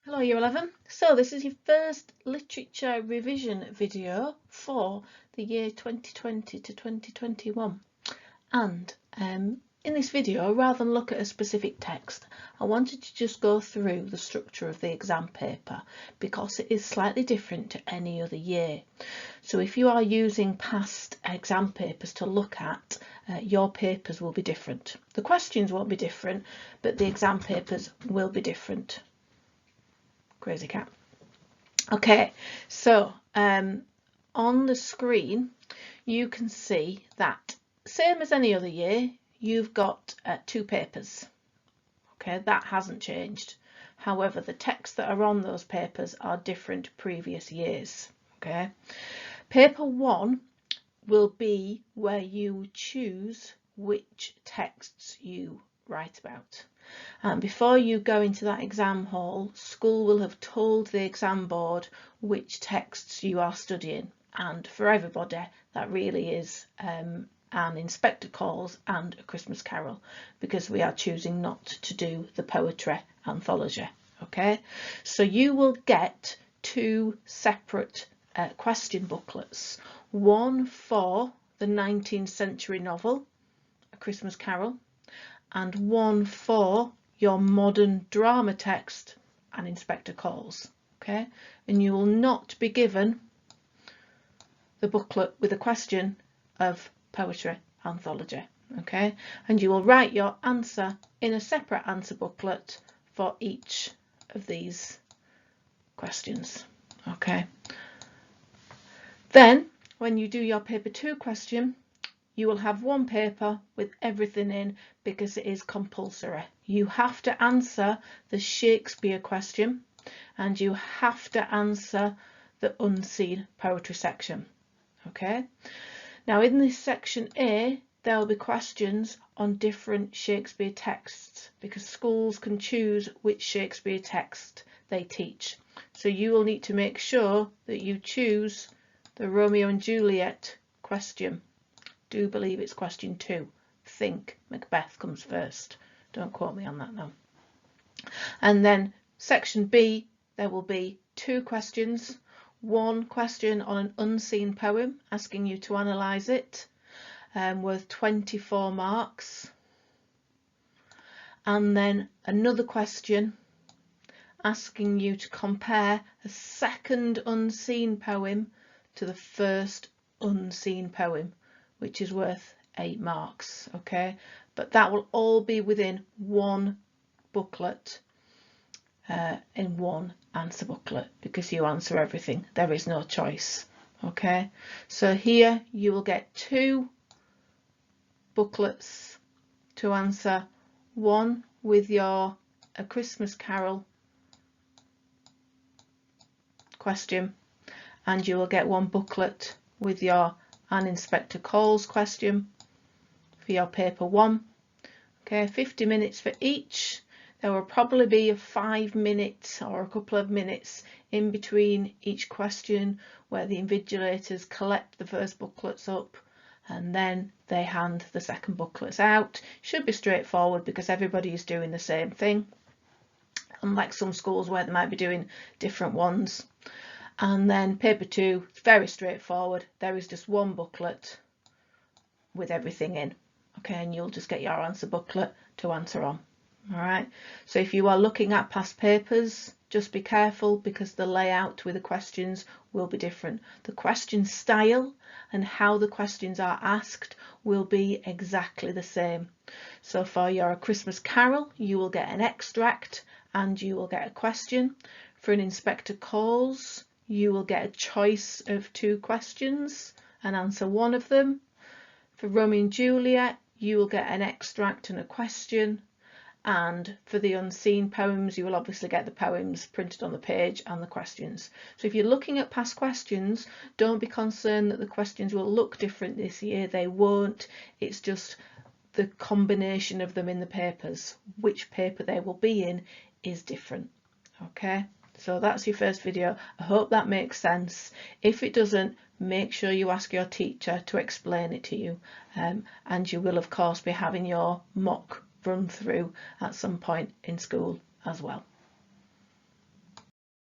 Hello Year 11. So this is your first literature revision video for the year 2020 to 2021. And in this video, rather than look at a specific text, I wanted to just go through the structure of the exam paper because it is slightly different to any other year. So if you are using past exam papers to look at, your papers will be different. The questions won't be different, but the exam papers will be different. Crazy cat. Okay, so on the screen you can see that, same as any other year, you've got two papers. Okay, that hasn't changed. However, the texts that are on those papers are different to previous years. Okay, paper 1 will be where you choose which texts you write about. And before you go into that exam hall, school will have told the exam board which texts you are studying. And for everybody, that really is an Inspector Calls and A Christmas Carol, because we are choosing not to do the poetry anthology. Okay, so you will get two separate question booklets, one for the 19th century novel, A Christmas Carol, and one for your modern drama text, An Inspector Calls. Okay, and you will not be given the booklet with a question of poetry anthology. Okay, and you will write your answer in a separate answer booklet for each of these questions. Okay, then when you do your paper 2 question, you will have one paper with everything in because it is compulsory. You have to answer the Shakespeare question and you have to answer the unseen poetry section. Okay, now in this section A, there will be questions on different Shakespeare texts because schools can choose which Shakespeare text they teach. So you will need to make sure that you choose the Romeo and Juliet question. Do believe it's question 2. Think Macbeth comes first. Don't quote me on that now. And then section B, there will be 2 questions. One question on an unseen poem, asking you to analyse it, worth 24 marks. And then another question asking you to compare a second unseen poem to the first unseen poem, which is worth 8 marks. Okay, but that will all be within one booklet, in one answer booklet, because you answer everything. There is no choice. Okay, so here you will get 2 booklets to answer, one with your A Christmas Carol question, and you will get one booklet with your An Inspector Calls question for your paper 1. Okay, 50 minutes for each. There will probably be a 5 minutes or a couple of minutes in between each question where the invigilators collect the first booklets up and then they hand the second booklets out. Should be straightforward because everybody is doing the same thing, unlike some schools where they might be doing different ones. And then paper 2, very straightforward. There is just one booklet with everything in. Okay, and you'll just get your answer booklet to answer on. All right, so if you are looking at past papers, just be careful because the layout with the questions will be different. The question style and how the questions are asked will be exactly the same. So for your A Christmas Carol, you will get an extract and you will get a question. For an Inspector Calls, you will get a choice of 2 questions and answer one of them. For Romeo and Juliet, you will get an extract and a question. And for the unseen poems, you will obviously get the poems printed on the page and the questions. So if you're looking at past questions, don't be concerned that the questions will look different this year. They won't. It's just the combination of them in the papers. Which paper they will be in is different. Okay, so that's your first video. I hope that makes sense. If it doesn't, make sure you ask your teacher to explain it to you. And you will, of course, be having your mock run through at some point in school as well.